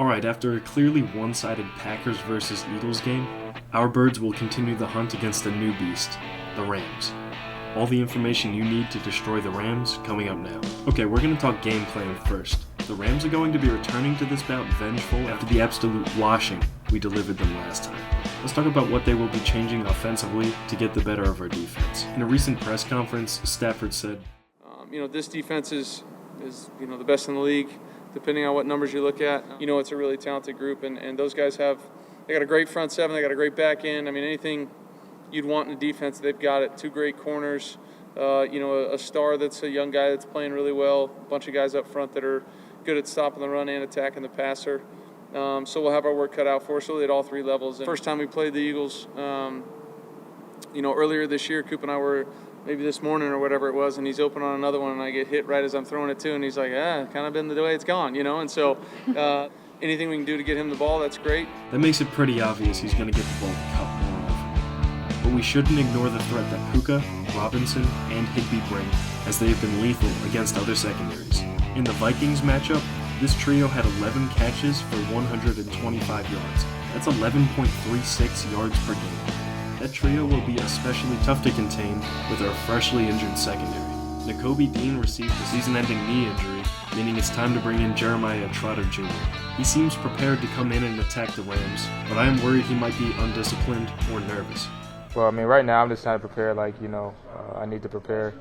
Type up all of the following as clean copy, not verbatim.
Alright, after a clearly one-sided Packers versus Eagles game, our Birds will continue the hunt against a new beast, the Rams. All the information you need to destroy the Rams coming up now. Okay, we're going to talk game plan first. The Rams are going to be returning to this bout vengeful after the absolute washing we delivered them last time. Let's talk about what they will be changing offensively to get the better of our defense. In a recent press conference, Stafford said, this defense is the best in the league, depending on what numbers you look at. It's a really talented group, and those guys they got a great front seven, they got a great back end. I mean, anything you'd want in a defense, they've got it. Two great corners, a star that's a young guy that's playing really well, a bunch of guys up front that are good at stopping the run and attacking the passer. So we'll have our work cut out for us really at all three levels. And first time we played the Eagles, earlier this year, Coop and I were maybe this morning or whatever it was, and he's open on another one, and I get hit right as I'm throwing it to, and he's like, kind of been the way it's gone, and so anything we can do to get him the ball, that's great. That makes it pretty obvious he's going to get the ball cut more often. But we shouldn't ignore the threat that Puka, Robinson, and Higbee bring, as they have been lethal against other secondaries. In the Vikings matchup, this trio had 11 catches for 125 yards. That's 11.36 yards per game. That trio will be especially tough to contain with our freshly injured secondary. Nakobe Dean received a season-ending knee injury, meaning it's time to bring in Jeremiah Trotter Jr. He seems prepared to come in and attack the Rams, but I am worried he might be undisciplined or nervous. Well, right now I'm just trying to prepare I need to prepare,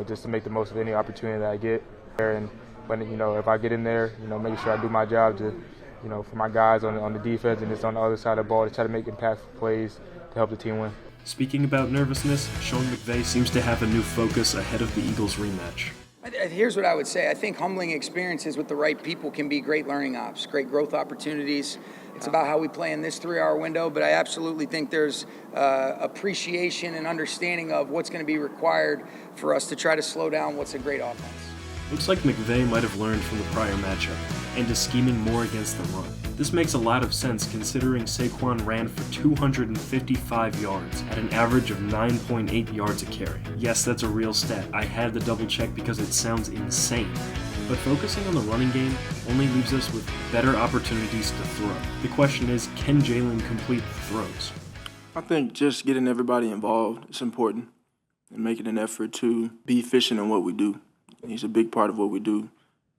just to make the most of any opportunity that I get. And when, if I get in there, make sure I do my job to, for my guys on the defense and just on the other side of the ball to try to make impactful plays to help the team win. Speaking about nervousness, Sean McVay seems to have a new focus ahead of the Eagles rematch. Here's what I would say. I think humbling experiences with the right people can be great learning ops, great growth opportunities. It's about how we play in this 3-hour window, but I absolutely think there's appreciation and understanding of what's going to be required for us to try to slow down what's a great offense. Looks like McVay might have learned from the prior matchup and is scheming more against the run. This makes a lot of sense considering Saquon ran for 255 yards at an average of 9.8 yards a carry. Yes, that's a real stat. I had to double check because it sounds insane. But focusing on the running game only leaves us with better opportunities to throw. The question is, can Jalen complete the throws? I think just getting everybody involved is important and making an effort to be efficient in what we do. He's a big part of what we do.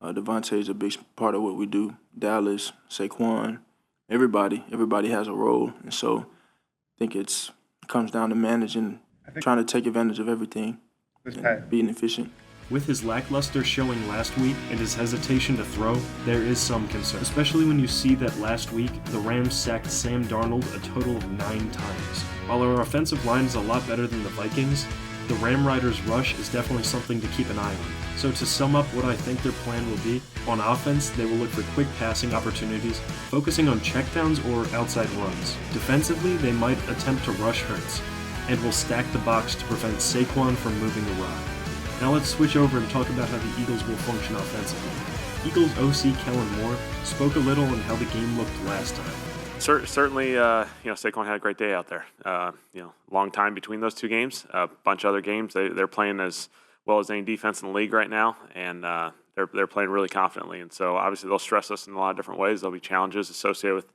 Devontae is a big part of what we do. Dallas, Saquon, everybody has a role. And so I think it comes down to managing, trying to take advantage of everything and being efficient. With his lackluster showing last week and his hesitation to throw, there is some concern, especially when you see that last week the Rams sacked Sam Darnold a total of 9 times. While our offensive line is a lot better than the Vikings, the Ram Riders' rush is definitely something to keep an eye on. So to sum up what I think their plan will be, on offense they will look for quick passing opportunities, focusing on checkdowns or outside runs. Defensively they might attempt to rush Hurts, and will stack the box to prevent Saquon from moving the rock. Now let's switch over and talk about how the Eagles will function offensively. Eagles OC Kellen Moore spoke a little on how the game looked last time. Certainly, Saquon had a great day out there. Long time between those two games. A bunch of other games. They're playing as well as any defense in the league right now, and they're playing really confidently. And so obviously they'll stress us in a lot of different ways. There'll be challenges associated with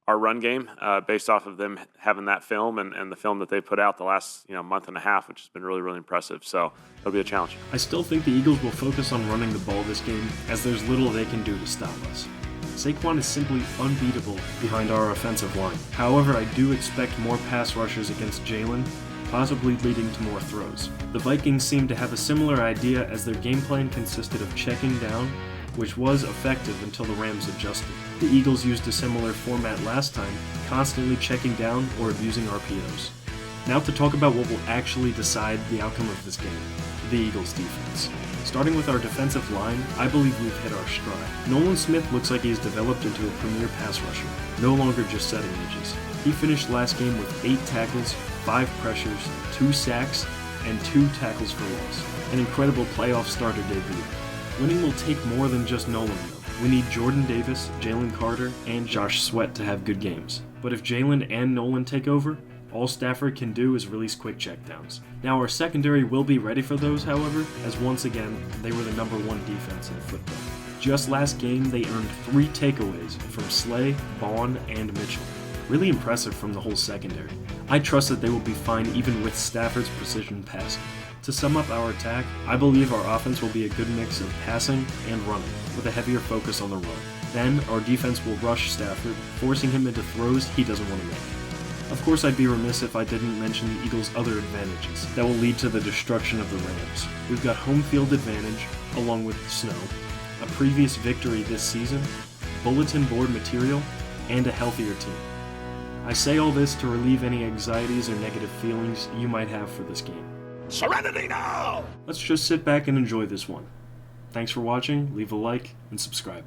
our run game based off of them having that film and the film that they put out the last month and a half, which has been really, really impressive. So it'll be a challenge. I still think the Eagles will focus on running the ball this game, as there's little they can do to stop us. Saquon is simply unbeatable behind our offensive line. However, I do expect more pass rushers against Jalen, possibly leading to more throws. The Vikings seem to have a similar idea, as their game plan consisted of checking down, which was effective until the Rams adjusted. The Eagles used a similar format last time, constantly checking down or abusing RPOs. Now to talk about what will actually decide the outcome of this game, the Eagles defense. Starting with our defensive line, I believe we've hit our stride. Nolan Smith looks like he's developed into a premier pass rusher, no longer just setting edges. He finished last game with 8 tackles, 5 pressures, 2 sacks, and 2 tackles for loss. An incredible playoff starter debut. Winning will take more than just Nolan though. We need Jordan Davis, Jalen Carter, and Josh Sweat to have good games. But if Jalen and Nolan take over, all Stafford can do is release quick checkdowns. Now our secondary will be ready for those, however, as once again, they were the number 1 defense in football. Just last game, they earned 3 takeaways from Slay, Vaughn, and Mitchell. Really impressive from the whole secondary. I trust that they will be fine even with Stafford's precision passing. To sum up our attack, I believe our offense will be a good mix of passing and running, with a heavier focus on the run. Then, our defense will rush Stafford, forcing him into throws he doesn't want to make. Of course, I'd be remiss if I didn't mention the Eagles' other advantages that will lead to the destruction of the Rams. We've got home field advantage, along with snow, a previous victory this season, bulletin board material, and a healthier team. I say all this to relieve any anxieties or negative feelings you might have for this game. Serenity now! Let's just sit back and enjoy this one. Thanks for watching, leave a like, and subscribe.